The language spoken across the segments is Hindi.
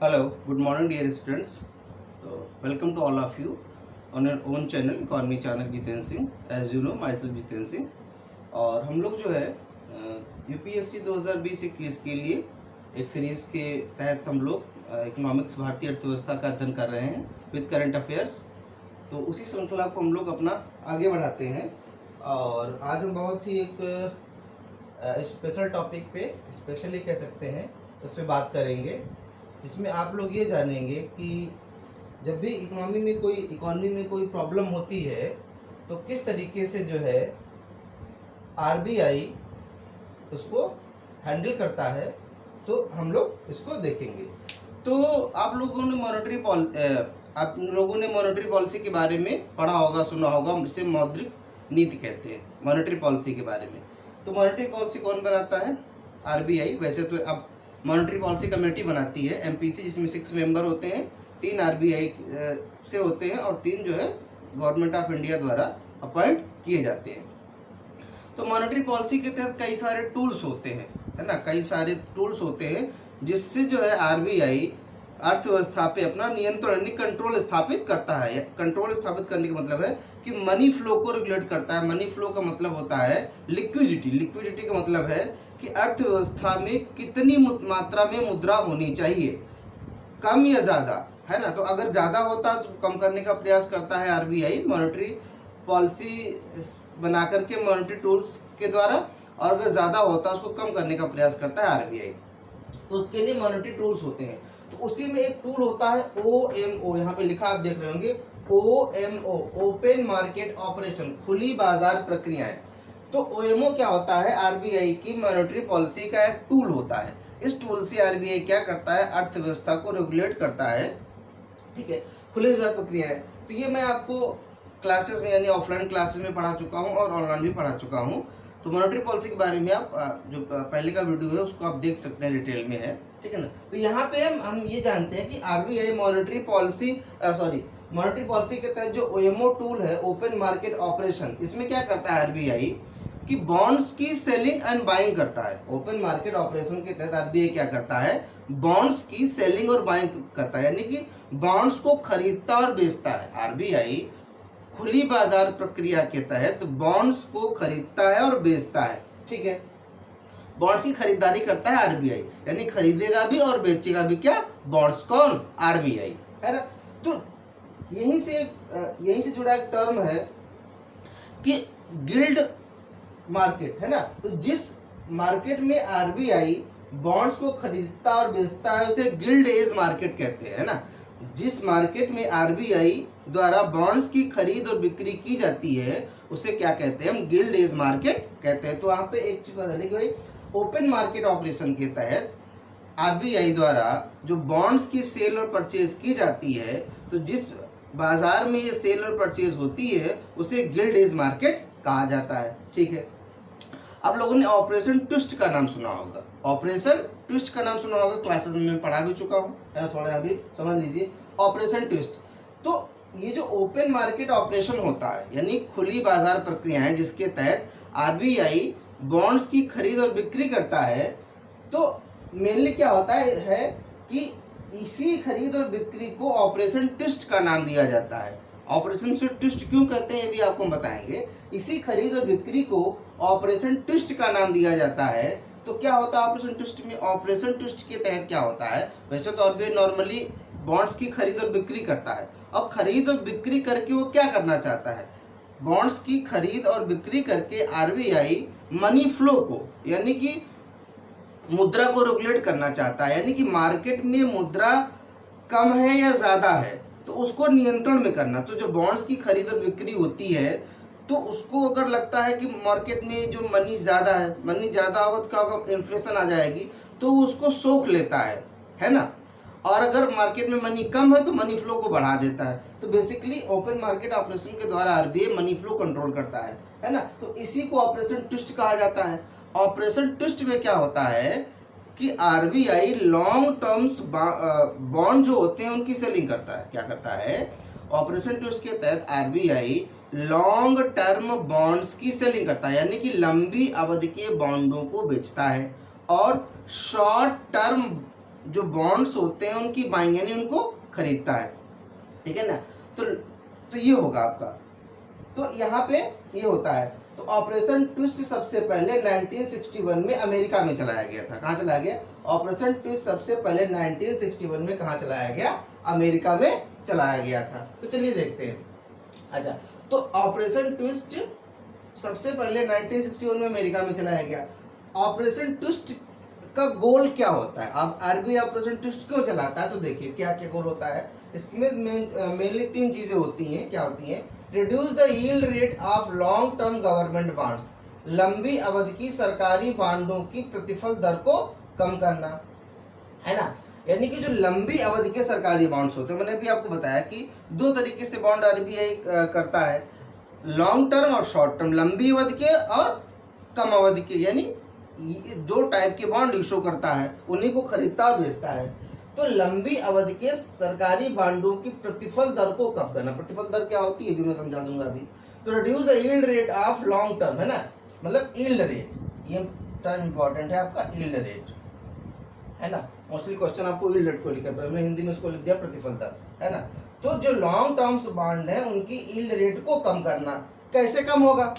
Hello, good morning dear students. So welcome to all of you on your own channel economy channel Jitendra Singh. As you know myself Jitendra Singh. और हम लोग जो है यूपीएससी 2020-21 के लिए एक सीरीज के तहत हम लोग इकोनॉमिक्स भारतीय अर्थव्यवस्था का अध्ययन कर रहे हैं विद करंट अफेयर्स. तो उसी श्रृंखला को हम लोग अपना आगे बढ़ाते हैं और आज हम बहुत ही एक स्पेशल टॉपिक पे स्पेशली कह सकते हैं उस पर बात करेंगे, इसमें आप लोग ये जानेंगे कि जब भी इकोनॉमी में कोई प्रॉब्लम होती है तो किस तरीके से जो है आरबीआई उसको हैंडल करता है, तो हम लोग इसको देखेंगे. तो आप लोगों ने मॉनेटरी पॉलिसी के बारे में पढ़ा होगा, सुना होगा, इसे मौद्रिक नीति कहते हैं मॉनेटरी पॉलिसी के बारे में. तो मॉनेटरी पॉलिसी कौन बनाता है? आरबीआई. वैसे तो अब मॉनेटरी पॉलिसी कमेटी बनाती है एमपीसी, जिसमें 6 मेंबर होते हैं, 3 आरबीआई से होते हैं और 3 जो है गवर्नमेंट ऑफ इंडिया द्वारा अपॉइंट किए जाते हैं. तो मॉनेटरी पॉलिसी के तहत कई सारे टूल्स होते हैं, है ना, कई सारे टूल्स होते हैं जिससे जो है आरबीआई अर्थव्यवस्था पे अपना नियंत्रण यानी कंट्रोल स्थापित करता है. कंट्रोल स्थापित करने का मतलब है कि मनी फ्लो को रेगुलेट करता है. मनी फ्लो का मतलब होता है लिक्विडिटी. लिक्विडिटी का मतलब है कि अर्थव्यवस्था में कितनी मात्रा में मुद्रा होनी चाहिए, कम या ज़्यादा, है ना. तो अगर ज़्यादा होता तो कम करने का प्रयास करता है आरबीआई मॉनेटरी पॉलिसी बना करके मॉनेटरी टूल्स के द्वारा, और अगर ज़्यादा होता उसको कम करने का प्रयास करता है आरबीआई. तो उसके लिए मॉनेटरी टूल्स होते हैं. तो उसी में एक टूल होता है OMO, यहाँ पे लिखा आप देख रहे होंगे OMO, ओपन मार्केट ऑपरेशन, खुली बाजार प्रक्रियाएं. तो OMO क्या होता है? आरबीआई की मॉनेटरी पॉलिसी का एक टूल होता है. इस टूल से आरबीआई क्या करता है? अर्थव्यवस्था को रेगुलेट करता है. ठीक है, खुली बाजार प्रक्रियाएं. तो ये मैं आपको क्लासेस में यानी ऑफलाइन क्लासेस में पढ़ा चुका हूँ और ऑनलाइन भी पढ़ा चुका हूँ. तो मॉनेटरी पॉलिसी के बारे में आप जो पहले का वीडियो है उसको आप देख सकते हैं, डिटेल में है, ठीक है ना. तो यहाँ पे हम ये जानते हैं कि आरबीआई मॉनेटरी पॉलिसी के तहत जो OMO टूल है, ओपन मार्केट ऑपरेशन, इसमें क्या करता है आरबीआई कि बॉन्ड्स की सेलिंग एंड बाइंग करता है. ओपन मार्केट ऑपरेशन के तहत आरबीआई क्या करता है? बॉन्ड्स की सेलिंग और बाइंग करता है, यानी कि बॉन्ड्स को खरीदता और बेचता है. आरबीआई खुली बाजार प्रक्रिया के तहत बॉन्ड्स को खरीदता है और बेचता है. ठीक है, बॉन्ड्स की खरीदारी करता है आरबीआई, यानी खरीदेगा भी और बेचेगा भी. क्या? बॉन्ड्स. कौन? आरबीआई, है ना. तो यहीं से जुड़ा एक टर्म है कि गिल्ड मार्केट, है ना. तो जिस मार्केट में आरबीआई बॉन्ड्स को खरीदता और बेचता है उसे गिल्ड एज मार्केट कहते हैं, है ना. जिस मार्केट में आरबीआई द्वारा बॉन्ड्स की खरीद और बिक्री की जाती है उसे क्या कहते हैं? हम गिल्ड एज मार्केट कहते हैं. तो यहाँ पे एक चीज बता दें कि भाई ओपन मार्केट ऑपरेशन के तहत आरबीआई द्वारा जो बॉन्ड्स की सेल और परचेज की जाती है, तो जिस बाजार में ये सेल और परचेज होती है उसे गिल्ड एज मार्केट कहा जाता है. ठीक है, आप लोगों ने ऑपरेशन ट्विस्ट का नाम सुना होगा. ऑपरेशन ट्विस्ट का नाम सुना होगा, क्लासेस में मैं पढ़ा भी चुका हूँ, थोड़ा अभी समझ लीजिए. ऑपरेशन ट्विस्ट, तो ये जो ओपन मार्केट ऑपरेशन होता है यानी खुली बाजार प्रक्रिया है जिसके तहत आरबीआई बॉन्ड्स की खरीद और बिक्री करता है, तो मेनली क्या होता है कि इसी खरीद और बिक्री को ऑपरेशन ट्विस्ट का नाम दिया जाता है. ऑपरेशन ट्विस्ट क्यों कहते हैं ये भी आपको बताएंगे. इसी खरीद और बिक्री को ऑपरेशन ट्विस्ट का नाम दिया जाता है. तो क्या होता है ऑपरेशन ट्विस्ट में? ऑपरेशन ट्विस्ट के तहत क्या होता है? वैसे तो आरबीआई नॉर्मली बॉन्ड्स की खरीद और बिक्री करता है, और खरीद और बिक्री करके वो क्या करना चाहता है? बॉन्ड्स की खरीद और बिक्री करके आरबीआई मनी फ्लो को यानी कि मुद्रा को रेगुलेट करना चाहता है, यानी कि मार्केट में मुद्रा कम है या ज़्यादा है तो उसको नियंत्रण में करना. तो जो बॉन्ड्स की खरीद और बिक्री होती है तो उसको अगर लगता है कि मार्केट में जो मनी ज़्यादा है, मनी ज़्यादा होगा तो क्या होगा? इन्फ्लेशन आ जाएगी, तो उसको सोख लेता है ना. और अगर मार्केट में मनी कम है तो मनी फ्लो को बढ़ा देता है. तो बेसिकली ओपन मार्केट ऑपरेशन के द्वारा आरबीआई मनी फ्लो कंट्रोल करता है ना. तो इसी को ऑपरेशन ट्विस्ट कहा जाता है. ऑपरेशन ट्विस्ट में क्या होता है कि आरबीआई लॉन्ग टर्म्स बॉन्ड जो होते हैं उनकी सेलिंग करता है. क्या करता है? ऑपरेशन ट्विस्ट के तहत आरबीआई लॉन्ग टर्म बॉन्ड्स की सेलिंग करता है, यानी कि लंबी अवधि के बॉन्डों को बेचता है, और शॉर्ट टर्म जो बॉन्ड्स होते हैं उनकी बाइंग यानी उनको खरीदता है, ठीक है ना। तो ये होगा आपका, तो यहाँ पे ये होता है। तो ऑपरेशन ट्विस्ट सबसे पहले 1961 में अमेरिका में चलाया गया था। कहाँ चलाया गया? ऑपरेशन ट्विस्ट सबसे पहले 1961 में कहाँ चलाया गया? अमेरिका में चलाया गया था। तो चलिए देखते हैं। अच्छा, तो ऑपरेशन ट्विस्ट सबसे पहले 1961 में अमेरिका में चलाया गया। ऑपरेशन ट्विस्ट का गोल क्या होता है? अब आरबीआई ऑपरेशन ट्विस्ट क्यों चलाता है? तो देखिए क्या क्या गोल होता है इसमें। मेनली 3 चीजें होती हैं। क्या होती हैं? Reduce the yield rate of long term government bonds, लंबी अवधि की सरकारी बांडों की प्रतिफल दर को कम करना, है ना। यानी कि जो लंबी अवधि के सरकारी बॉन्ड्स होते हैं, मैंने अभी आपको बताया कि 2 तरीके से बॉन्ड आरबीआई करता है, लॉन्ग टर्म और शॉर्ट टर्म, लंबी अवधि के और कम अवधि के, यानी 2 टाइप के बॉन्ड इशू करता है, उन्हीं को खरीदता और बेचता है। तो लंबी अवधि के सरकारी बांडों की प्रतिफल दर को कम करना। प्रतिफल दर क्या होती है भी मैं समझा दूंगा अभी। तो reduce the yield rate of long term, है ना, मतलब यील्ड रेट, ये टर्म इंपॉर्टेंट है आपका, यील्ड रेट, है ना। मोस्टली क्वेश्चन आपको यील्ड रेट को लिखा है, मैंने हिंदी में इसको लिख दिया प्रतिफल दर, है ना। तो जो लॉन्ग टर्म्स बॉन्ड है उनकी यील्ड रेट को कम करना। कैसे कम होगा?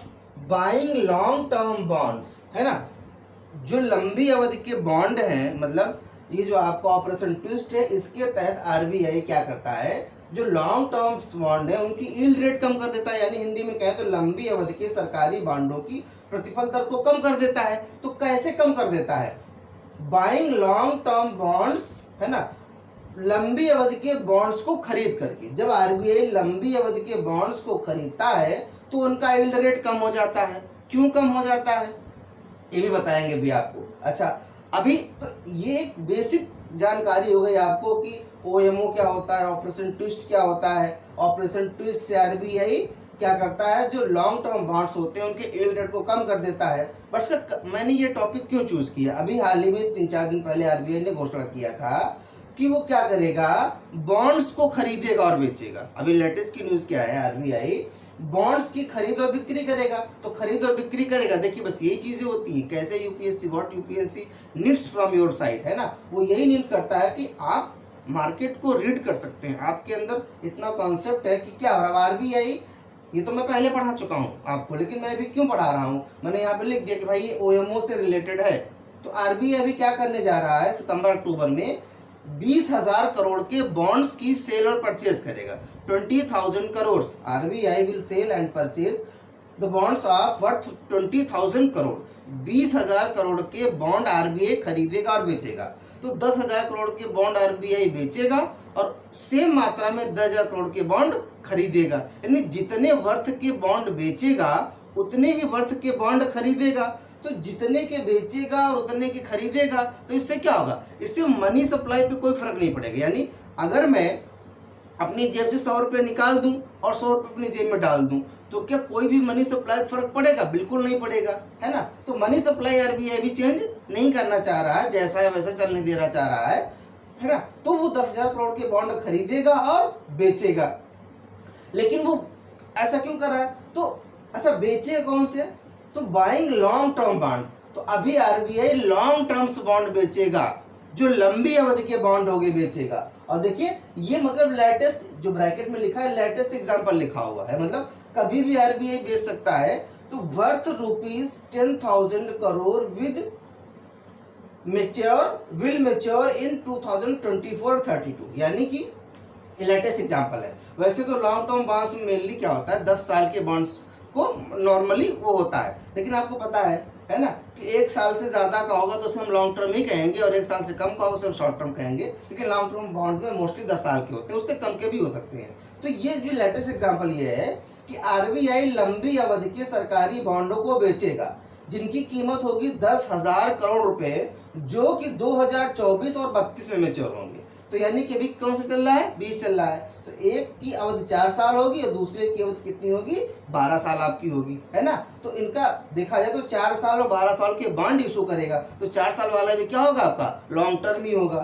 बाइंग लॉन्ग टर्म बॉन्ड्स, है ना। जो लंबी अवधि के बॉन्ड हैं, मतलब ये जो आपका ऑपरेशन ट्विस्ट है, इसके तहत आरबीआई क्या करता है, जो लॉन्ग टर्म्स बॉन्ड है उनकी यील्ड रेट कम कर देता है, यानी हिंदी में कहें तो लंबी अवधि के सरकारी बांडों की प्रतिफल दर को कम कर देता है। तो कैसे कम कर देता है? बाइंग लॉन्ग टर्म बॉन्ड्स, है ना, लंबी अवधि के बॉन्ड्स को खरीद करके। जब आरबीआई लंबी अवधि के बॉन्ड्स को खरीदता है तो उनका यील्ड रेट कम हो जाता है। क्यों कम हो जाता है ये भी बताएंगे भी आपको। अच्छा, अभी तो ये एक बेसिक जानकारी हो गई आपको कि ओएमओ क्या होता है, ऑपरेशन ट्विस्ट क्या होता है। ऑपरेशन ट्विस्ट से आरबीआई क्या करता है, जो लॉन्ग टर्म बॉन्ड्स होते हैं उनके यील्ड रेट को कम कर देता है। बट मैंने ये टॉपिक क्यों चूज किया? अभी हाल ही में 3-4 दिन पहले आरबीआई ने घोषणा किया था कि वो क्या करेगा, बॉन्ड्स को खरीदेगा और बेचेगा। अभी लेटेस्ट की न्यूज क्या है, आरबीआई बॉन्ड्स की खरीद और बिक्री करेगा। तो खरीद और बिक्री करेगा, देखिए बस यही चीजें होती है। कैसे UPSC, what UPSC needs from your side, है ना, वो यही नीड करता है कि आप मार्केट को रीड कर सकते हैं। आपके अंदर इतना कॉन्सेप्ट है कि क्या हो रहा है। आरबीआई, ये तो मैं पहले पढ़ा चुका हूँ आपको, लेकिन मैं अभी क्यों पढ़ा रहा हूँ, मैंने यहाँ पे लिख दिया कि भाई ये ओएमओ से रिलेटेड है। तो आरबीआई अभी क्या करने जा रहा है, सितंबर अक्टूबर में 20,000 करोड़ के बॉन्ड्स की सेल और परचेज करेगा। 20,000 crore RBI will sell and purchase the bonds of worth 20,000 crore. 20,000 crore के बॉन्ड आरबीआई खरीदेगा और बेचेगा। तो 10,000 करोड़ के बॉन्ड आरबीआई बेचेगा और सेम मात्रा में 10,000 करोड़ के बॉन्ड खरीदेगा। यानी जितने वर्थ के बॉन्ड बेचेगा उतने ही वर्थ के बॉन्ड खरीदेगा। तो जितने के बेचेगा और उतने के खरीदेगा, तो इससे क्या होगा, इससे मनी सप्लाई पे कोई फर्क नहीं पड़ेगा। यानी अगर मैं अपनी जेब से 100 रुपये निकाल दूं और 100 रुपये अपनी जेब में डाल दूं, तो क्या कोई भी मनी सप्लाई फर्क पड़ेगा? बिल्कुल नहीं पड़ेगा, है ना। तो मनी सप्लाई आरबीआई भी चेंज नहीं करना चाह रहा है, जैसा है वैसा चलने देना चाह रहा है ना। तो वो 10,000 करोड़ के बॉन्ड खरीदेगा और बेचेगा। लेकिन वो ऐसा क्यों कर रहा है? तो अच्छा, बेचेगा कौन से? तो बाइंग लॉन्ग टर्म बॉन्ड्स। तो अभी आरबीआई लॉन्ग टर्म्स बॉन्ड बेचेगा, जो लंबी अवधि के बॉन्ड होंगे बेचेगा। और देखिए ये मतलब लेटेस्ट, जो ब्रैकेट में लिखा है लेटेस्ट एग्जांपल लिखा हुआ है, मतलब कभी भी आरबीआई बेच सकता है। तो worth ₹10,000 crore with will mature in 2024-32, यानी कि लेटेस्ट एग्जांपल है। वैसे तो लॉन्ग टर्म बॉन्ड्स में मेनली क्या होता है, 10 साल के बॉन्ड्स को नॉर्मली वो होता है। लेकिन आपको पता है ना, कि 1 साल से ज्यादा का होगा तो उसे हम लॉन्ग टर्म ही कहेंगे, और 1 साल से कम का होगा उसे हम शॉर्ट टर्म कहेंगे। लेकिन लॉन्ग टर्म बॉन्ड में मोस्टली 10 साल के होते हैं, उससे कम के भी हो सकते हैं। तो ये जो लेटेस्ट एग्जांपल ये है कि आरबीआई लंबी अवधि के सरकारी बॉन्डों को बेचेगा, जिनकी कीमत होगी 10,000 करोड़ रुपए, जो कि 2024 और 32 में मैच्योर होंगे। तो यानी कि अभी कौन सा चल रहा है, 20 चल रहा है। तो एक की अवधि 4 साल होगी और दूसरे की अवधि कितनी होगी, 12 साल आपकी होगी, है ना। तो इनका देखा जाए तो 4 साल और 12 साल के बॉन्ड इशू करेगा। तो 4 साल वाला भी क्या होगा, आपका लॉन्ग टर्म ही होगा।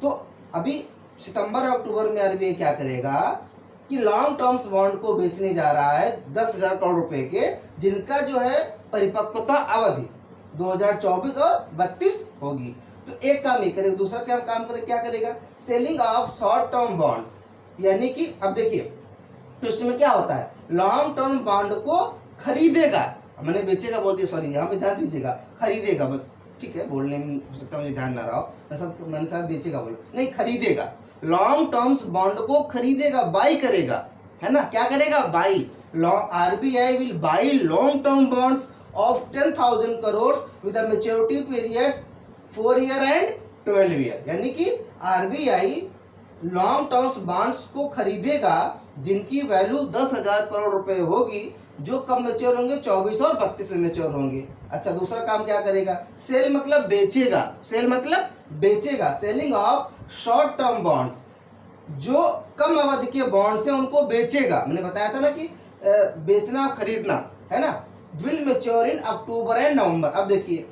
तो अभी सितंबर और अक्टूबर में आरबीआई क्या करेगा कि लॉन्ग टर्म्स बॉन्ड को बेचने जा रहा है 10,000 करोड़ रुपए के, जिनका जो है परिपक्वता अवधि 2024 और 32 होगी। तो एक काम ये करेगा, दूसरा क्या काम करे, क्या करेगा, selling of short term bonds, यानी कि अब देखिए तो इसमें क्या होता है, लॉन्ग टर्म बॉन्ड को खरीदेगा, मैंने बेचेगा बोल दिया, सॉरी यहाँ पे ध्यान दीजिएगा, खरीदेगा बस, ठीक है बोलने में हो सकता है मुझे ध्यान ना रहा हो, मैंने साथ बेचेगा बोला नहीं, खरीदेगा, लॉन्ग टर्म्स बॉन्ड को खरीदेगा, बाई करेगा, है ना, क्या करेगा, by, RBI will by long term bonds of 10,000 crore with a maturity period 4 year and 12 year, यानी कि आरबीआई लॉन्ग टर्म्स बॉन्ड्स को खरीदेगा जिनकी वैल्यू 10,000 करोड़ रुपए होगी, जो कब मैच्योर होंगे, 24 और 32 में मैच्योर होंगे। अच्छा दूसरा काम क्या करेगा, सेल मतलब बेचेगा, सेल मतलब बेचेगा, selling of short term bonds, जो कम अवधि के बॉन्ड्स हैं उनको बेचेगा, मैंने बताया था ना कि बेचना खरीदना, है ना, will mature in October and November. अब देखिए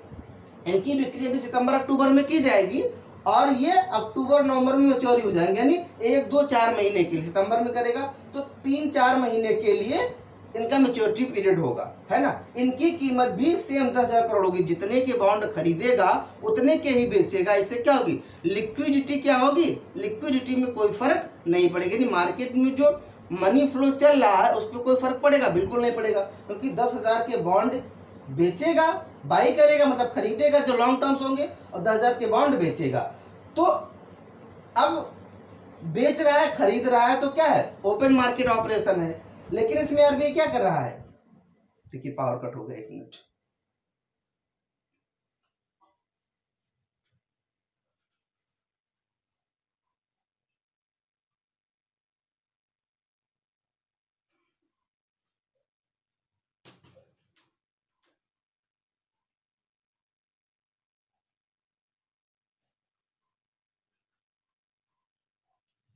इनकी बिक्री अभी सितंबर अक्टूबर में की जाएगी और ये अक्टूबर नवंबर में मैच्योर हो जाएंगे, यानी 1 2 4 महीने के लिए, सितंबर में करेगा तो 3 4 महीने के लिए इनका मैच्योरिटी पीरियड होगा, है ना, इनकी कीमत भी सेम 10,000 करोड़ होगी, जितने के बॉन्ड खरीदेगा उतने के ही बेचेगा, इससे क्या होगी, लिक्विडिटी क्या होगी, लिक्विडिटी में कोई फर्क नहीं पड़ेगा, यानी मार्केट में जो मनी फ्लो चल रहा है उस पर कोई फर्क पड़ेगा, बिल्कुल नहीं पड़ेगा, क्योंकि 10,000 के बॉन्ड बेचेगा, बाई करेगा मतलब खरीदेगा जो लॉन्ग टर्म्स होंगे, और 10,000 के बॉन्ड बेचेगा, तो अब बेच रहा है खरीद रहा है तो क्या है, ओपन मार्केट ऑपरेशन है, लेकिन इसमें आरबीआई क्या कर रहा है, देखिए पावर कट हो गया, 1 मिनट,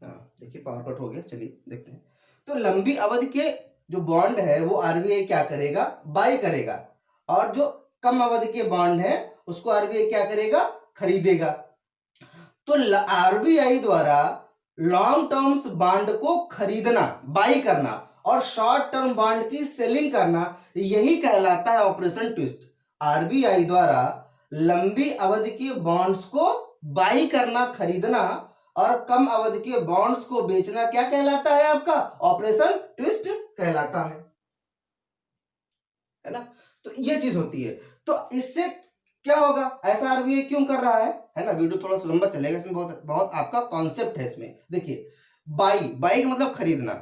हाँ देखिए पावर कट हो गया, चलिए देखते हैं, तो लंबी अवधि के जो बॉन्ड है वो आरबीआई क्या करेगा, बाई करेगा, और जो कम अवधि के बॉन्ड है उसको आरबीआई क्या करेगा, खरीदेगा, तो आरबीआई द्वारा लॉन्ग टर्म्स बॉन्ड को खरीदना, बाई करना, और शॉर्ट टर्म बॉन्ड की सेलिंग करना, यही कहलाता है ऑपरेशन ट्विस्ट। आरबीआई द्वारा लंबी अवधि के बॉन्ड्स को बाई करना, खरीदना, और कम अवधि के बॉन्ड्स को बेचना क्या कहलाता है, आपका ऑपरेशन ट्विस्ट कहलाता है ना, तो ये चीज होती है, तो इससे क्या होगा, ऐसा आरबीआई क्यों कर रहा है ना, वीडियो थोड़ा सा लंबा चलेगा, इसमें बहुत बहुत आपका कॉन्सेप्ट है इसमें, देखिए बाई, बाई का मतलब खरीदना,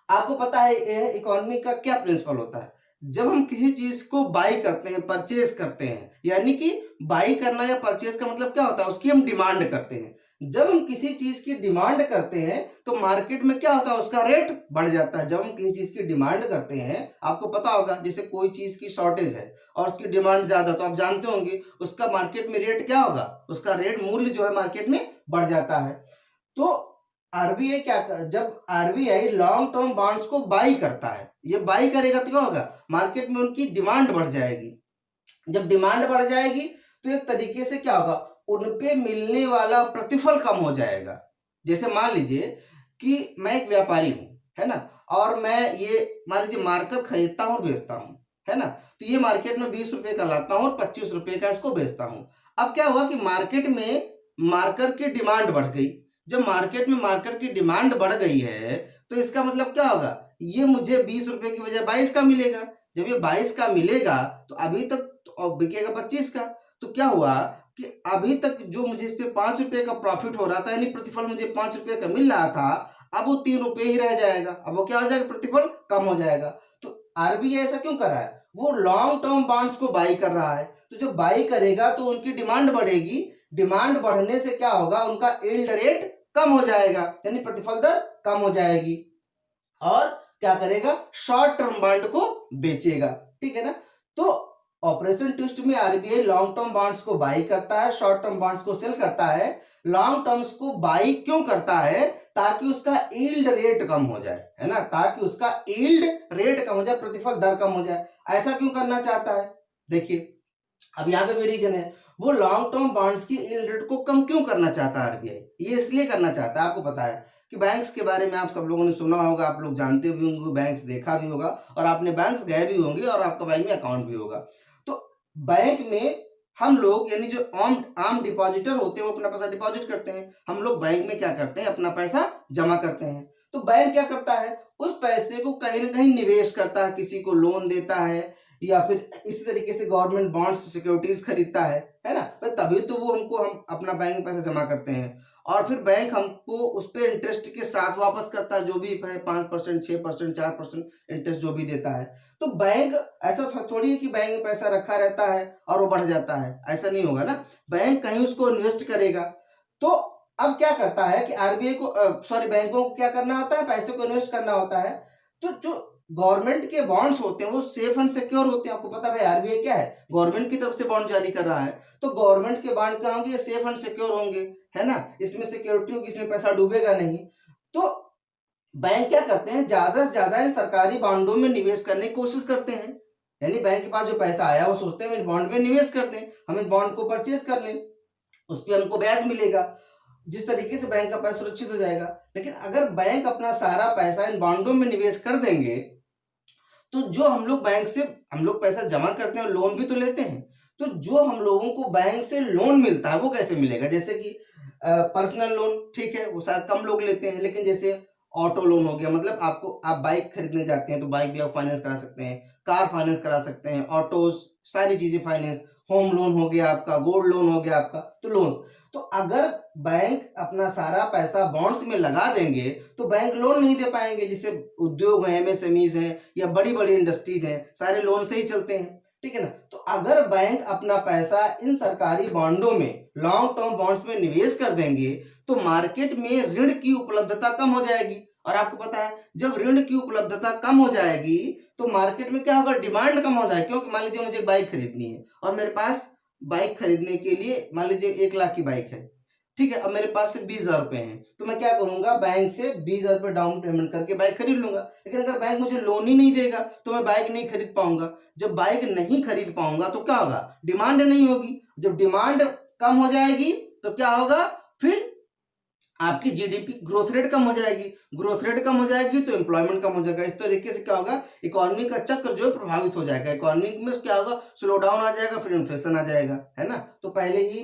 आपको पता है इकोनॉमी का क्या प्रिंसिपल होता है, जब हम किसी चीज को बाई करते हैं, परचेज करते हैं, यानी कि बाई करना या परचेज का मतलब क्या होता है, उसकी हम डिमांड करते हैं, जब हम किसी चीज की डिमांड करते हैं तो मार्केट में क्या होता है, उसका रेट बढ़ जाता है, जब हम किसी चीज की डिमांड करते हैं, आपको पता होगा जैसे कोई चीज की शॉर्टेज है और उसकी डिमांड ज्यादा, तो आप जानते होंगे उसका मार्केट में रेट क्या होगा, उसका रेट मूल्य जो है मार्केट में बढ़ जाता है, तो आरबीआई जब आरबीआई लॉन्ग टर्म बॉन्ड्स को बाई करता है, ये बाई करेगा तो क्या होगा, मार्केट में उनकी डिमांड बढ़ जाएगी, जब डिमांड बढ़ जाएगी तो एक तरीके से क्या होगा, उनपे मिलने वाला प्रतिफल कम हो जाएगा, जैसे मान लीजिए कि मैं एक व्यापारी हूं, है ना, और मैं ये मान लीजिए मार्कर खरीदता हूं और बेचता हूं, है ना, तो ये मार्केट में 20 रुपए का लाता हूं और 25 रुपए का इसको बेचता हूं, अब क्या हुआ कि मार्केट में मार्कर की डिमांड बढ़ गई, जब मार्केट में मार्कर की डिमांड बढ़ गई है तो इसका मतलब क्या होगा, ये मुझे 20 रुपए की बजाय 22 का मिलेगा, जब ये 22 का मिलेगा तो अभी तक तो बिकेगा 25 का, तो क्या हुआ कि अभी तक जो मुझे इस पे 5 रुपए का प्रॉफिट हो रहा था, यानी प्रतिफल मुझे 5 रुपए का मिल रहा था, अब वो 3 रुपए ही रह जाएगा, अब वो क्या हो जाएगा, प्रतिफल कम हो जाएगा, तो आरबीआई ऐसा क्यों कर रहा है, वो लॉन्ग टर्म बॉन्ड्स को बाई कर रहा है, तो जब बाई करेगा तो उनकी डिमांड बढ़ेगी, डिमांड बढ़ने से क्या होगा, उनका यील्ड रेट कम हो जाएगा, यानी प्रतिफल दर कम हो जाएगी, और क्या करेगा, शॉर्ट टर्म बॉन्ड को बेचेगा, ठीक है ना, तो ऑपरेशन ट्विस्ट में आरबीआई लॉन्ग टर्म बॉन्ड्स को बाई करता है, शॉर्ट टर्म बॉन्ड्स को सेल करता है, लॉन्ग टर्म्स को बाई क्यों करता है, ताकि उसका यील्ड रेट कम हो जाए, है ना, ताकि उसका यील्ड रेट कम हो जाए, प्रतिफल दर कम हो जाए, ऐसा क्यों करना चाहता है, देखिए अब यहाँ पे भी रीजन है, वो लॉन्ग टर्म बॉन्ड्स की यील्ड रेट को कम क्यों करना चाहता है आरबीआई, ये इसलिए करना चाहता है, आपको पता है कि बैंक्स के बारे में आप सब लोगों ने सुना होगा, आप लोग जानते भी होंगे, बैंक्स देखा भी होगा, और आपने बैंक्स गए भी होंगे और आपका बैंक में अकाउंट भी होगा, तो बैंक में हम लोग यानी जो आम आम डिपॉजिटर होते हैं वो अपना पैसा डिपॉजिट करते हैं, हम लोग बैंक में क्या करते हैं, अपना पैसा जमा करते हैं। तो बैंक क्या करता है, उस पैसे को कहीं ना कहीं निवेश करता है, किसी को लोन देता है या फिर इसी तरीके से गवर्नमेंट बॉन्ड्स सिक्योरिटीज खरीदता है ना। भाई तभी तो वो हम अपना बैंक में पैसा जमा करते हैं और फिर बैंक हमको उस पर इंटरेस्ट के साथ वापस करता है, जो भी है 5%, 6%, 4% इंटरेस्ट जो भी देता है। तो बैंक ऐसा थोड़ी है कि बैंक में पैसा रखा रहता है और वो बढ़ जाता है, ऐसा नहीं होगा ना। बैंक कहीं उसको इन्वेस्ट करेगा। तो अब क्या करता है कि आरबीआई को बैंकों को क्या करना होता है, पैसे को इन्वेस्ट करना होता है। तो जो गवर्नमेंट के बॉन्ड्स होते हैं वो सेफ एंड सिक्योर होते हैं। आपको पता है आरबीआई क्या है, गवर्नमेंट की तरफ से बॉन्ड जारी कर रहा है, तो गवर्नमेंट के बॉन्ड क्या होंगे, ये सेफ एंड सिक्योर होंगे, है ना। इसमें सिक्योरिटी होगी, इसमें पैसा डूबेगा नहीं। तो बैंक क्या करते हैं, ज्यादा से ज्यादा इन सरकारी बॉन्डों में निवेश करने की कोशिश करते हैं। यानी बैंक के पास जो पैसा आया वो सोचते हैं बॉन्ड में निवेश कर दें, हम इस बॉन्ड को परचेज कर लें, उस पर हमको ब्याज मिलेगा, जिस तरीके से बैंक का पैसा सुरक्षित हो जाएगा। लेकिन अगर बैंक अपना सारा पैसा इन बॉन्डों में निवेश कर देंगे तो जो हम लोग बैंक से हम लोग पैसा जमा करते हैं और लोन भी तो लेते हैं, तो जो हम लोगों को बैंक से लोन मिलता है वो कैसे मिलेगा। जैसे कि पर्सनल लोन ठीक है वो शायद कम लोग लेते हैं, लेकिन जैसे ऑटो लोन हो गया, मतलब आप बाइक खरीदने जाते हैं तो बाइक भी आप फाइनेंस करा सकते हैं, कार फाइनेंस करा सकते हैं, ऑटोज सारी चीजें फाइनेंस, होम लोन हो गया आपका, गोल्ड लोन हो गया आपका, तो लोन्स। तो अगर बैंक अपना सारा पैसा बॉन्ड्स में लगा देंगे तो बैंक लोन नहीं दे पाएंगे। जैसे उद्योग है, एमएसएमईज हैं या बड़ी बड़ी इंडस्ट्रीज हैं, सारे लोन से ही चलते हैं, ठीक है ना। तो अगर बैंक अपना पैसा इन सरकारी बॉन्डों में, लॉन्ग टर्म बॉन्ड्स में निवेश कर देंगे तो मार्केट में ऋण की उपलब्धता कम हो जाएगी। और आपको पता है जब ऋण की उपलब्धता कम हो जाएगी तो मार्केट में क्या होगा, डिमांड कम हो जाएगी। क्योंकि मान लीजिए मुझे बाइक खरीदनी है और मेरे पास बाइक खरीदने के लिए मान लीजिए 1 लाख की बाइक है, ठीक है। अब मेरे पास सिर्फ 20,000 रुपए हैं, तो मैं क्या करूंगा, बैंक से 20,000 रुपए डाउन पेमेंट करके बाइक खरीद लूंगा। लेकिन अगर बैंक मुझे लोन ही नहीं देगा तो मैं बाइक नहीं खरीद पाऊंगा। जब बाइक नहीं खरीद पाऊंगा तो क्या होगा, डिमांड नहीं होगी। जब डिमांड कम हो जाएगी तो क्या होगा, फिर आपकी जीडीपी ग्रोथ रेट कम हो जाएगी, ग्रोथ रेट कम हो जाएगी तो एम्प्लॉयमेंट कम हो जाएगा। इस तरीके से क्या होगा, इकोनॉमी का चक्र जो है प्रभावित हो जाएगा, इकोनॉमी में क्या होगा, स्लो डाउन आ जाएगा, फिर इन्फ्लेशन आ जाएगा, है ना। तो पहले ही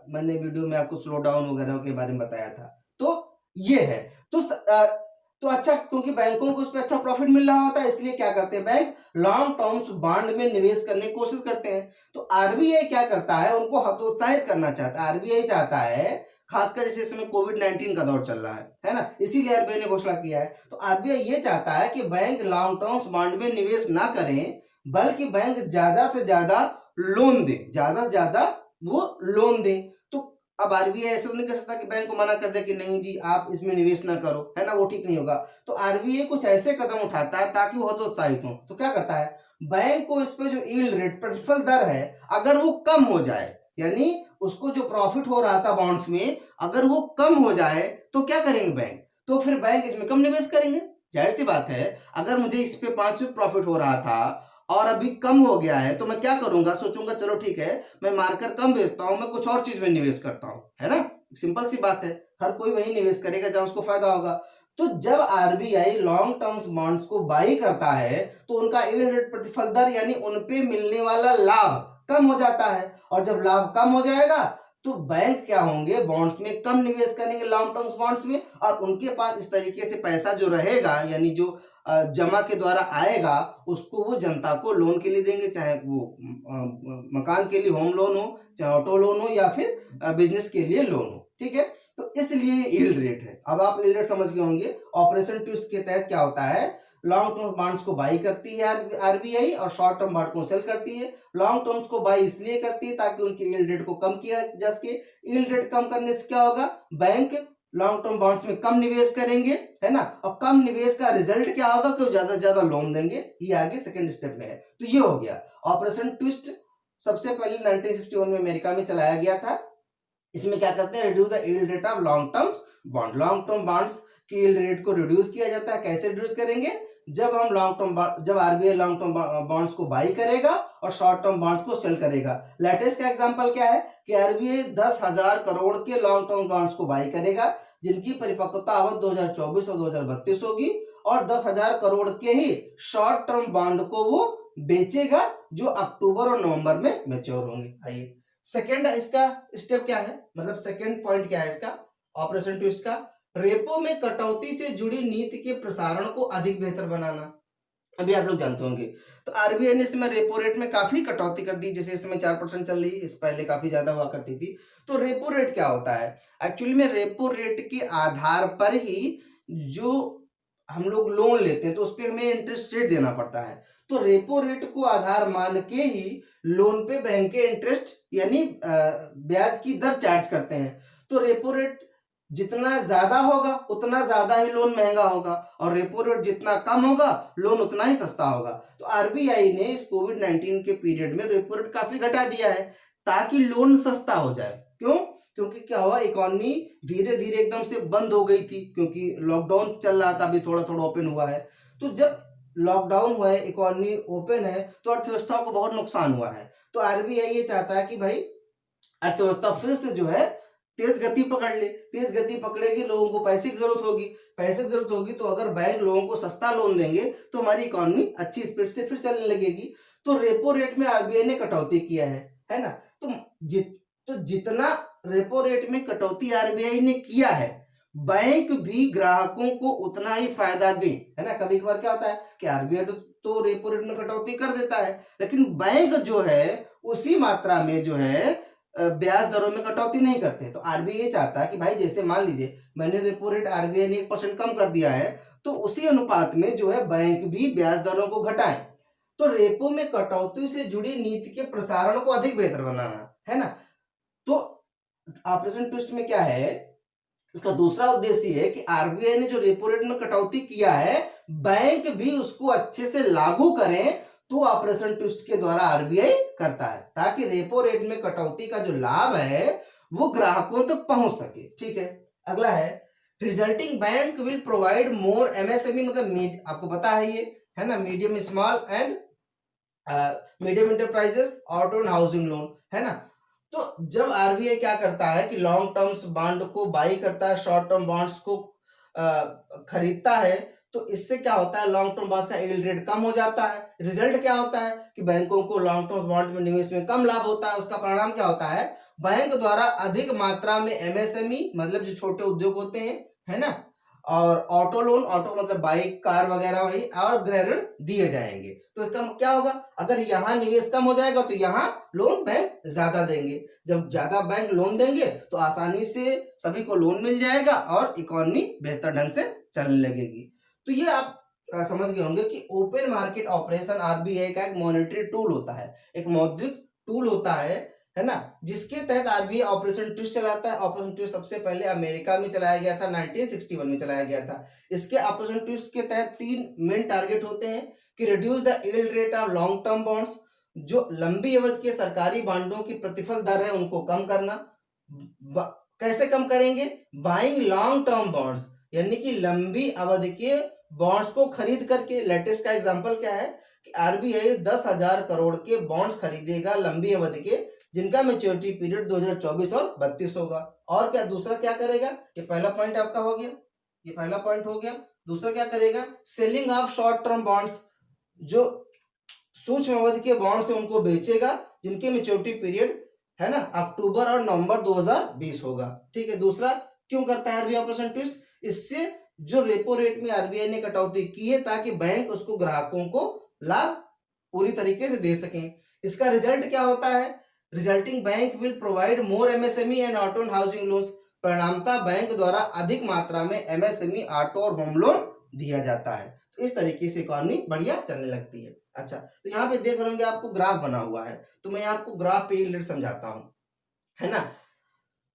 मैंने वीडियो में आपको स्लो डाउन वगैरह के बारे में बताया था। तो ये है। तो अच्छा, क्योंकि बैंकों को उस पर अच्छा प्रॉफिट मिल रहा होता है, इसलिए क्या करते हैं बैंक लॉन्ग टर्म्स बॉन्ड में निवेश करने की कोशिश करते हैं। तो आरबीआई क्या करता है, उनको हतोत्साहित करना चाहता है। आरबीआई चाहता है, खासकर जैसे इस समय कोविड-19 का दौर चल रहा है ना, इसीलिए आरबीआई ने घोषणा किया है। तो आरबीआई ये चाहता है कि बैंक लॉन्ग टर्म्स बॉन्ड में निवेश ना करें, बल्कि बैंक ज्यादा से ज्यादा लोन दे, ज्यादा से ज्यादा वो लोन दे। तो अब आरबीआई ऐसा नहीं कर सकता कि बैंक को मना कर दे कि नहीं जी आप इसमें निवेश ना करो, है ना, वो ठीक नहीं होगा। तो आरबीआई कुछ ऐसे कदम उठाता है ताकि वो हतोत्साहित हो। तो क्या करता है, बैंक को इस पे जो यील्ड रेट, प्रतिफल दर है, अगर वो कम हो जाए, यानी उसको जो प्रॉफिट हो रहा था बॉन्ड्स में अगर वो कम हो जाए तो क्या करेंगे बैंक, तो फिर बैंक इसमें कम निवेश करेंगे। जाहिर सी बात है, अगर मुझे इस पे 5 प्रॉफिट हो रहा था और अभी कम हो गया है तो मैं क्या करूंगा, सोचूंगा चलो ठीक है मैं मार्कर कम बेचता हूं, मैं कुछ और चीज में निवेश करता हूं, है ना। सिंपल सी बात है, हर कोई वही निवेश करेगा जहां उसको फायदा होगा। तो जब आरबीआई लॉन्ग टर्म्स बॉन्ड्स को बाई करता है तो उनका यील्ड रेट, प्रतिफल दर, यानी उनपे मिलने वाला लाभ कम हो जाता है। और जब लाभ कम हो जाएगा तो बैंक क्या होंगे, बॉन्ड्स में कम निवेश करेंगे, लॉन्ग टर्म्स बॉन्ड्स में, और उनके पास इस तरीके से पैसा जो रहेगा, यानी जो जमा के द्वारा आएगा उसको वो जनता को लोन के लिए देंगे, चाहे वो मकान के लिए होम लोन हो, चाहे ऑटो लोन हो, या फिर बिजनेस के लिए लोन हो, ठीक है। तो इसलिए ये यील्ड रेट है। अब आप यील्ड रेट समझ गए होंगे। ऑपरेशन ट्विस्ट के तहत क्या होता है, लॉन्ग टर्म बॉन्ड्स को बाई करती है आरबीआई और शॉर्ट टर्म बॉन्ड को सेल करती है। लॉन्ग टर्म्स को बाई इसलिए करती है ताकि उनके यील्ड रेट को कम किया जा सके। यील्ड रेट कम करने से क्या होगा, बैंक लॉन्ग टर्म बॉन्ड्स में कम निवेश करेंगे, है ना, और कम निवेश का रिजल्ट क्या होगा कि वो ज्यादा से ज्यादा लोन देंगे। ये आगे सेकंड स्टेप में है। तो ये हो गया ऑपरेशन ट्विस्ट। सबसे पहले 1961 में अमेरिका में चलाया गया था। इसमें क्या करते हैं, reduce the yield rate of long terms bond. Long term bonds की यील्ड रेट को रिड्यूस किया जाता है। कैसे रिड्यूस करेंगे, जब आरबीआई लॉन्ग टर्म बॉन्ड्स को बाई करेगा और शॉर्ट टर्म बॉन्ड्स को सेल करेगा। लेटेस्ट का एग्जांपल क्या है कि आरबीआई 10,000 करोड़ के लॉन्ग टर्म बॉन्ड्स को बाई करेगा जिनकी परिपक्वता अवधि 2024 और 2032 होगी, और 10,000 करोड़ के ही शॉर्ट टर्म बॉन्ड को वो बेचेगा जो अक्टूबर और नवंबर में मैच्योर होंगे। आइए सेकेंड इसका स्टेप क्या है, मतलब सेकेंड पॉइंट क्या है इसका ऑपरेशन ट्विस्ट का, रेपो में कटौती से जुड़ी नीति के प्रसारण को अधिक बेहतर बनाना। अभी आप लोग जानते होंगे तो आरबीआई ने इसमें रेपो रेट में काफी कटौती कर दी, जैसे इसमें 4% चल रही, इस पहले काफी ज्यादा हुआ करती थी। तो रेपो रेट क्या होता है, एक्चुअली में रेपो रेट के आधार पर ही जो हम लोग लोन लेते हैं तो उस पर हमें इंटरेस्ट रेट देना पड़ता है। तो रेपो रेट को आधार मान के ही लोन पे बैंक के इंटरेस्ट यानी ब्याज की दर चार्ज करते हैं। तो रेपो रेट जितना ज्यादा होगा उतना ज्यादा ही लोन महंगा होगा, और रेपो रेट जितना कम होगा लोन उतना ही सस्ता होगा। तो आरबीआई ने इस कोविड-19 के पीरियड में रेपो रेट काफी घटा दिया है ताकि लोन सस्ता हो जाए। क्यों? क्योंकि क्या हुआ, इकोनॉमी धीरे धीरे एकदम से बंद हो गई थी, क्योंकि लॉकडाउन चल रहा था, अभी थोड़ा थोड़ा ओपन हुआ है। तो जब लॉकडाउन हुआ है, इकोनॉमी ओपन है, तो अर्थव्यवस्था को बहुत नुकसान हुआ है। तो आरबीआई ये चाहता है कि भाई अर्थव्यवस्था फिर से जो है तेज गति पकड़ ले, तेज गति पकड़ेगी, लोगों को पैसे की जरूरत होगी, पैसे की जरूरत होगी तो अगर बैंक लोगों को सस्ता लोन देंगे तो हमारी इकोनॉमी अच्छी स्पीड से फिर चलने लगेगी। तो रेपो रेट में आरबीआई ने कटौती किया है ना। तो जितना रेपो रेट में कटौती आरबीआई ने किया है, बैंक भी ग्राहकों को उतना ही फायदा दे, है ना। कभी कभार क्या होता है कि आरबीआई तो रेपो रेट में कटौती कर देता है, लेकिन बैंक जो है उसी मात्रा में जो है ब्याज दरों में कटौती नहीं करते। तो आरबीआई चाहता है कि भाई जैसे मान लीजिए मैंने रेपो रेट आरबीआई ने 1% कम कर दिया है, तो उसी अनुपात में जो है बैंक भी ब्याज दरों को घटाए। तो रेपो में कटौती से जुड़ी नीति के प्रसारण को अधिक बेहतर बनाना, है ना। तो ऑपरेशन ट्विस्ट में क्या है, इसका दूसरा उद्देश्य है कि आरबीआई ने जो रेपो रेट में कटौती किया है, बैंक भी उसको अच्छे से लागू करें, तो ऑपरेशन ट्विस्ट के द्वारा आरबीआई करता है ताकि रेपो रेट में कटौती का जो लाभ है वो ग्राहकों तक पहुंच सके। ठीक है, अगला है resulting bank will provide more MSME, मतलब आपको पता है ये, है ना, medium small and medium enterprises auto and housing loan, है ना। तो जब आरबीआई क्या करता है कि लॉन्ग टर्म्स बॉन्ड को बाई करता है, शॉर्ट टर्म बॉन्ड्स को खरीदता है, तो इससे क्या होता है, लॉन्ग टर्म बॉन्ड्स का यील्ड रेट कम हो जाता है। रिजल्ट क्या होता है कि बैंकों को लॉन्ग टर्म बॉन्ड में निवेश में कम लाभ होता है। उसका परिणाम क्या होता है, बैंक द्वारा अधिक मात्रा में एमएसएमई मतलब जो छोटे उद्योग होते हैं, है ना, और ऑटो लोन, ऑटो मतलब बाइक कार वगैरह वही, और गृह ऋण दिए जाएंगे। तो इसका क्या होगा, अगर यहाँ निवेश कम हो जाएगा तो यहाँ लोन बैंक ज्यादा देंगे। जब ज्यादा बैंक लोन देंगे तो आसानी से सभी को लोन मिल जाएगा और इकोनॉमी बेहतर ढंग से चलने लगेगी। तो ये आप समझ गए होंगे कि ओपन मार्केट ऑपरेशन आरबीआई का एक मॉनेटरी टूल होता है, एक मौद्रिक टूल होता है ना, जिसके तहत आरबीआई ऑपरेशन ट्विस्ट चलाता है। ऑपरेशन ट्विस्ट सबसे पहले अमेरिका में चलाया गया था, 1961 में चलाया गया था। इसके ऑपरेशन ट्विस्ट के तहत 3 मेन टारगेट होते हैं कि reduce the yield rate of long term bonds, जो लंबी अवधि के सरकारी बांडों की प्रतिफल दर है उनको कम करना। कैसे कम करेंगे, बाइंग लॉन्ग टर्म बॉन्ड्स, यानी कि लंबी अवधि के बॉन्ड्स को खरीद करके। लेटेस्ट का एग्जांपल क्या है कि आरबीआई 10,000 करोड़ के बॉन्ड्स खरीदेगा लंबी अवधि के, जिनका मैच्योरिटी पीरियड 2024 और 32 होगा। और क्या दूसरा क्या करेगा, ये पहला पॉइंट आपका हो गया, ये पहला पॉइंट हो गया। दूसरा क्या करेगा, selling of short term bonds, जो सूक्ष्म अवधि के बॉन्ड्स है उनको बेचेगा जिनके मैच्योरिटी पीरियड, है ना, अक्टूबर और नवंबर 2020 होगा। ठीक है, दूसरा क्यों करता है आरबीआई ऑपरेशन ट्विस्ट, इससे जो रेपो रेट में आरबीआई ने कटौती की है ताकि बैंक उसको ग्राहकों को लाभ पूरी तरीके से दे सकें। इसका रिजल्ट क्या होता है, resulting bank will provide more MSME and auto and housing loans, परिणामतः बैंक द्वारा अधिक मात्रा में एमएसएमई, ऑटो और होम लोन दिया जाता है। तो इस तरीके से इकोनॉमी बढ़िया चलने लगती है। अच्छा, तो यहाँ पे देख रहे होंगे आपको ग्राफ बना हुआ है, तो मैं आपको ग्राफ पे यील्ड रेट समझाता हूँ, है ना।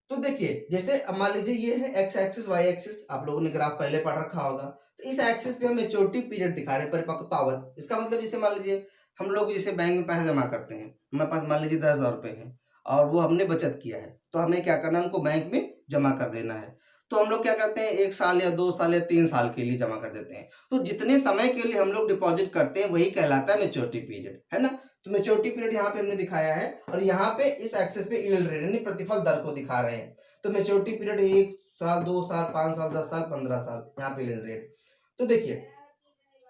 तो देखिए, जैसे मान लीजिए ये है एक्स एक्सिस वाई एक्सिस, आप लोगों ने ग्राफ पहले पढ़ रखा होगा। तो इस एक्सिस पे हम मैच्योरिटी पीरियड दिखा रहे हैं, परिपक्वता अवधि। इसका मतलब जैसे मान लीजिए हम लोग जैसे बैंक में पैसा जमा करते हैं, हमारे पास मान लीजिए 10,000 रुपए है और वो हमने बचत किया है, तो हमें क्या करना है, उनको बैंक में जमा कर देना है। तो हम लोग क्या करते हैं, 1 साल या 2 साल या 3 साल के लिए जमा कर देते हैं। तो जितने समय के लिए हम लोग डिपॉजिट करते हैं वही कहलाता है मैच्योरिटी पीरियड, है ना। तो मैच्योरिटी पीरियड यहाँ पे हमने दिखाया है, और यहाँ पे इस एक्सिस पे यील्ड रेट यानी प्रतिफल दर को दिखा रहे हैं। तो मैच्योरिटी पीरियड 1 साल, 2 साल, 5 साल, 10 साल, 15 साल, यहाँ पे यील्ड रेट। तो देखिए,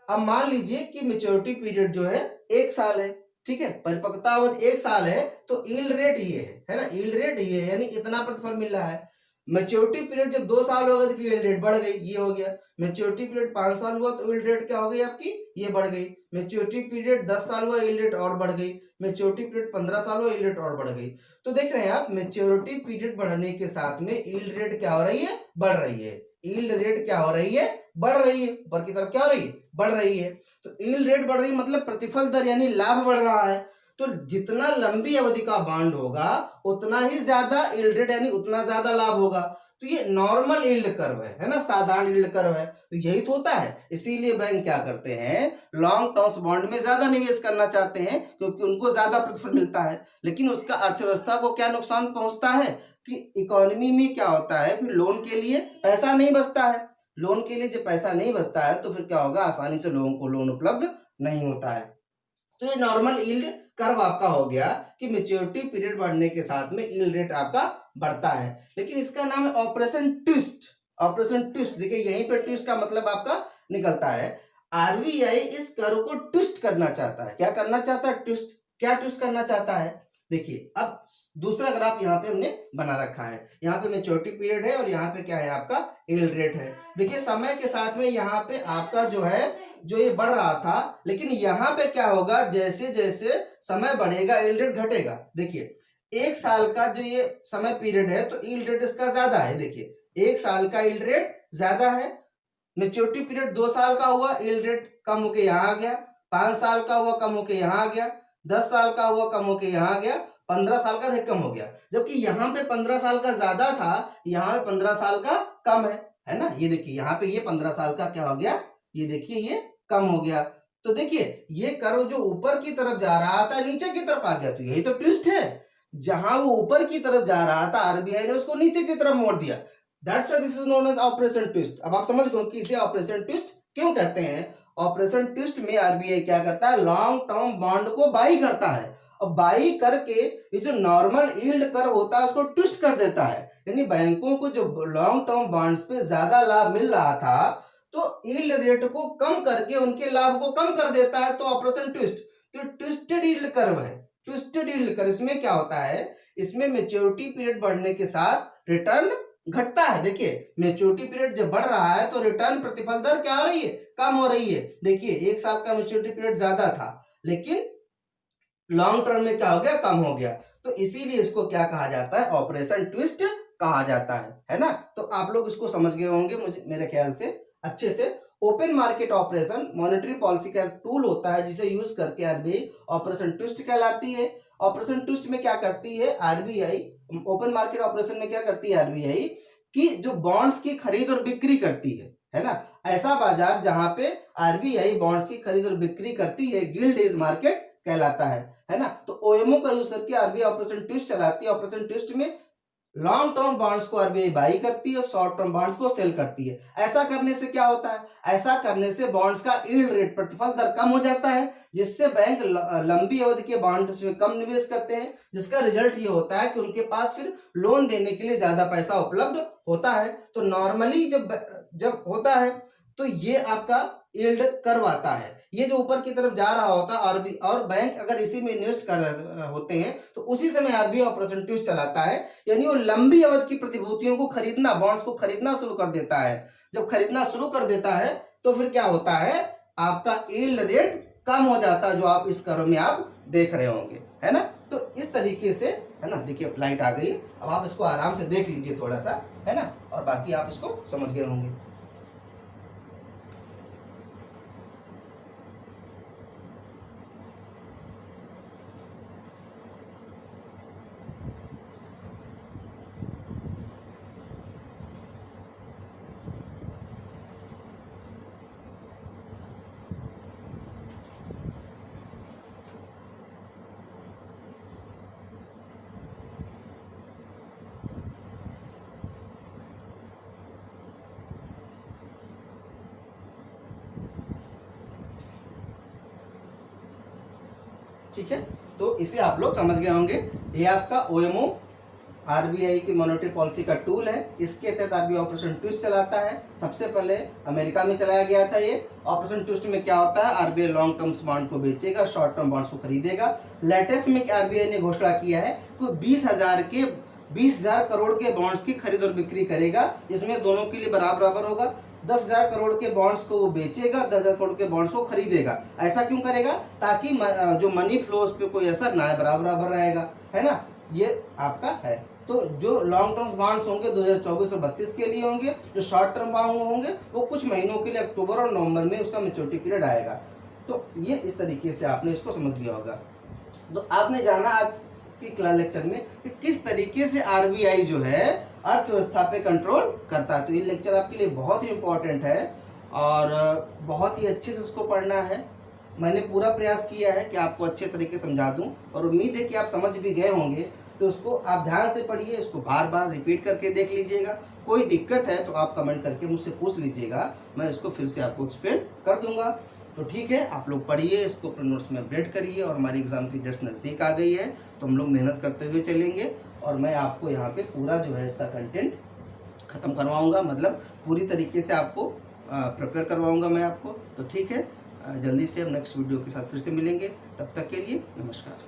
अब मान लीजिए कि मैच्योरिटी पीरियड जो है 1 साल है, ठीक है, परिपक्वता अवधि 1 साल है तो यील्ड रेट ये है ना, यील्ड रेट ये है, यानी इतना प्रतिफल मिल रहा है। मैच्योरिटी पीरियड जब 2 साल हो गए तो यील्ड रेट बढ़ गई, ये हो गया। मैच्योरिटी पीरियड 5 साल हुआ तो यील्ड रेट क्या हो गई आपकी, ये बढ़ गई। मैच्योरिटी पीरियड 10 साल हुआ, यील्ड रेट और बढ़ गई। मैच्योरिटी पीरियड 15 साल हुआ, यील्ड रेट और बढ़ गई। तो देख रहे हैं आप, मैच्योरिटी पीरियड बढ़ने के साथ में यील्ड रेट क्या हो रही है, बढ़ रही है। यील्ड रेट क्या हो रही है, बढ़ रही है, ऊपर की तरफ क्या हो रही है, बढ़ रही है। तो यील्ड रेट बढ़ रही है मतलब प्रतिफल दर यानी लाभ बढ़ रहा है। तो जितना लंबी अवधि का बॉन्ड होगा उतना ही ज्यादा यील्ड रेट यानी उतना ज्यादा लाभ होगा। तो ये नॉर्मल यील्ड कर्व है ना, साधारण यील्ड कर्व है। तो यही तो होता है, इसीलिए बैंक क्या करते हैं, लॉन्ग टर्म बॉन्ड में ज्यादा निवेश करना चाहते हैं क्योंकि उनको ज्यादा प्रतिफल मिलता है। लेकिन उसका अर्थव्यवस्था को क्या नुकसान पहुंचता है कि इकोनॉमी में क्या होता है, फिर लोन के लिए पैसा नहीं बचता है। लोन के लिए जब पैसा नहीं बचता है तो फिर क्या होगा, आसानी से लोगों को लोन उपलब्ध नहीं होता है। तो ये नॉर्मल यील्ड कर्व आपका हो गया कि मैच्योरिटी पीरियड बढ़ने के साथ में यील्ड रेट आपका बढ़ता है। लेकिन इसका नाम है ऑपरेशन ट्विस्ट। ऑपरेशन ट्विस्ट, देखिए यहीं पे ट्विस्ट का मतलब आपका निकलता है। आरबीआई इस कर्व को ट्विस्ट करना चाहता है। क्या करना चाहता है, ट्विस्ट। क्या ट्विस्ट करना चाहता है, देखिए अब दूसरा ग्राफ यहाँ पे हमने बना रखा है। यहाँ पे मैच्योरिटी पीरियड है और यहाँ पे क्या है आपका यील्ड रेट है। देखिए समय के साथ में यहाँ पे आपका जो है, जो ये बढ़ रहा था, लेकिन यहाँ पे क्या होगा, जैसे जैसे समय बढ़ेगा यील्ड रेट घटेगा। देखिए 1 साल का जो ये समय पीरियड है तो यील्ड रेट इसका ज्यादा है। देखिए 1 साल का यील्ड रेट ज्यादा है। मैच्योरिटी पीरियड 2 साल का हुआ, यील्ड रेट कम होके यहाँ आ गया। 5 साल का हुआ, कम होके यहाँ आ गया। 10 साल का हुआ, कम होके यहाँ आ गया। 15 साल का कम हो गया। जबकि यहाँ पे 15 साल का ज्यादा था, यहाँ पे 15 साल का कम है ना। ये देखिए यहाँ पे ये 15 साल का क्या हो गया, ये देखिए ये कम हो गया। तो देखिए ये कर्व जो ऊपर की तरफ जा रहा था नीचे की तरफ आ गया। तो यही तो ट्विस्ट है, जहां वो ऊपर की तरफ जा रहा था आरबीआई ने उसको नीचे की तरफ मोड़ दिया। That's why this is known as operation twist. अब आप समझ गए कि इसे ऑपरेशन ट्विस्ट क्यों कहते हैं। ऑपरेशन ट्विस्ट में आरबीआई क्या करता है, लॉन्ग टर्म बॉन्ड को बाई करता है। अब बाई करके ये जो नॉर्मल यील्ड कर्व होता है उसको ट्विस्ट कर देता है। यानी बैंकों को जो लॉन्ग टर्म बॉन्ड्स पे ज्यादा लाभ मिल रहा था तो यील्ड रेट को कम करके उनके लाभ को कम कर देता है। तो ऑपरेशन ट्विस्ट, तो ट्विस्टेड यील्ड कर्व है। ट्विस्टेड यील्ड कर्व, इसमें क्या होता है, इसमें मैच्योरिटी पीरियड बढ़ने के साथ रिटर्न घटता है। देखिए मैच्योरिटी पीरियड जब बढ़ रहा है तो रिटर्न प्रतिफल दर क्या हो रही है, कम हो रही है। देखिए 1 साल का मैच्योरिटी पीरियड ज्यादा था लेकिन लॉन्ग टर्म में क्या हो गया, कम हो गया। तो इसीलिए इसको क्या कहा जाता है, ऑपरेशन ट्विस्ट कहा जाता है ना। तो आप लोग इसको समझ गए होंगे मुझे मेरे ख्याल से अच्छे से। Open market operation monetary policy का एक टूल होता है जिसे यूज करके आरबीआई ऑपरेशन ट्विस्ट कहलाती है। ऑपरेशन ट्विस्ट में क्या करती है आरबीआई, ओपन मार्केट ऑपरेशन में क्या करती है आरबीआई कि जो बॉन्ड्स की खरीद और बिक्री करती है ना, ऐसा बाजार जहां पे आरबीआई बॉन्ड्स की खरीद और बिक्री करती है गिल्ड एज मार्केट कहलाता है ना। तो ओएमओ का यूज करके आरबीआई ऑपरेशन ट्विस्ट चलाती है। ऑपरेशन ट्विस्ट में लॉन्ग टर्म बॉन्ड्स को आरबीआई बाई करती है, शॉर्ट टर्म बॉन्ड्स को सेल करती है। ऐसा करने से क्या होता है, ऐसा करने से बॉन्ड्स का यील्ड रेट प्रतिफल दर कम हो जाता है, जिससे बैंक लंबी अवधि के बॉन्ड्स में कम निवेश करते हैं, जिसका रिजल्ट ये होता है कि उनके पास फिर लोन देने के लिए ज्यादा पैसा उपलब्ध होता है। तो नॉर्मली जब होता है तो ये आपका यील्ड कर्व आता है, ये जो ऊपर की तरफ जा रहा होता है। और बैंक अगर इसी में इन्वेस्ट कर होते हैं तो उसी समय आरबीआई ऑपरेशन ट्विस्ट चलाता है। यानी वो लंबी अवधि की प्रतिभूतियों को खरीदना, बॉन्ड्स को खरीदना शुरू कर देता है। जब खरीदना शुरू कर देता है तो फिर क्या होता है, आपका यील्ड रेट कम हो जाता है, जो आप इस कर्व में आप देख रहे होंगे, है ना। तो इस तरीके से, है ना। देखिए लाइट आ गई, अब आप इसको आराम से देख लीजिए थोड़ा सा, है ना, और बाकी आप इसको समझ गए होंगे। ठीक है, तो इसे आप लोग समझ गए होंगे। ये आपका ओएमओ आरबीआई की मॉनेटरी पॉलिसी का टूल है। इसके तहत आरबीआई ऑपरेशन ट्विस्ट चलाता है। सबसे पहले अमेरिका में चलाया गया था ये ऑपरेशन ट्विस्ट। में क्या होता है, आरबीआई लॉन्ग टर्म्स बॉन्ड को बेचेगा, शॉर्ट टर्म बॉन्ड्स को खरीदेगा। लेटेस्ट में आरबीआई ने घोषणा किया है कि 20,000 करोड़ के बॉन्ड्स की खरीद और बिक्री करेगा। इसमें दोनों के लिए बराबर होगा। 10,000 करोड़ के बॉन्ड्स को वो बेचेगा, 10,000 करोड़ के बॉन्ड्स को खरीदेगा। ऐसा क्यों करेगा, ताकि जो मनी फ्लो उस पर कोई असर ना है, बराबर रहेगा, है ना। ये आपका है। तो जो लॉन्ग टर्म बॉन्ड्स होंगे 2024 और 32 के लिए होंगे। जो शॉर्ट टर्म बॉन्ड होंगे वो कुछ महीनों के लिए अक्टूबर और नवंबर में उसका मैच्योरिटी पीरियड आएगा। तो ये इस तरीके से आपने इसको समझ लिया होगा। तो आपने जाना आज की क्लास लेक्चर में कि किस तरीके से आरबीआई जो है अर्थव्यवस्था पे कंट्रोल करता है। तो ये लेक्चर आपके लिए बहुत ही इंपॉर्टेंट है और बहुत ही अच्छे से इसको पढ़ना है। मैंने पूरा प्रयास किया है कि आपको अच्छे तरीके से समझा दूं और उम्मीद है कि आप समझ भी गए होंगे। तो उसको आप ध्यान से पढ़िए, इसको बार बार रिपीट करके देख लीजिएगा। कोई दिक्कत है तो आप कमेंट करके मुझसे पूछ लीजिएगा, मैं इसको फिर से आपको एक्सप्लेन कर दूंगा। तो ठीक है, आप लोग पढ़िए, इसको अपने नोट्स में अपडेट करिए। और हमारी एग्जाम की डेट नज़दीक आ गई है तो हम लोग मेहनत करते हुए चलेंगे और मैं आपको यहाँ पे पूरा जो है इसका कंटेंट ख़त्म करवाऊँगा, मतलब पूरी तरीके से आपको प्रिपेयर करवाऊँगा मैं आपको। तो ठीक है, जल्दी से हम नेक्स्ट वीडियो के साथ फिर से मिलेंगे। तब तक के लिए नमस्कार।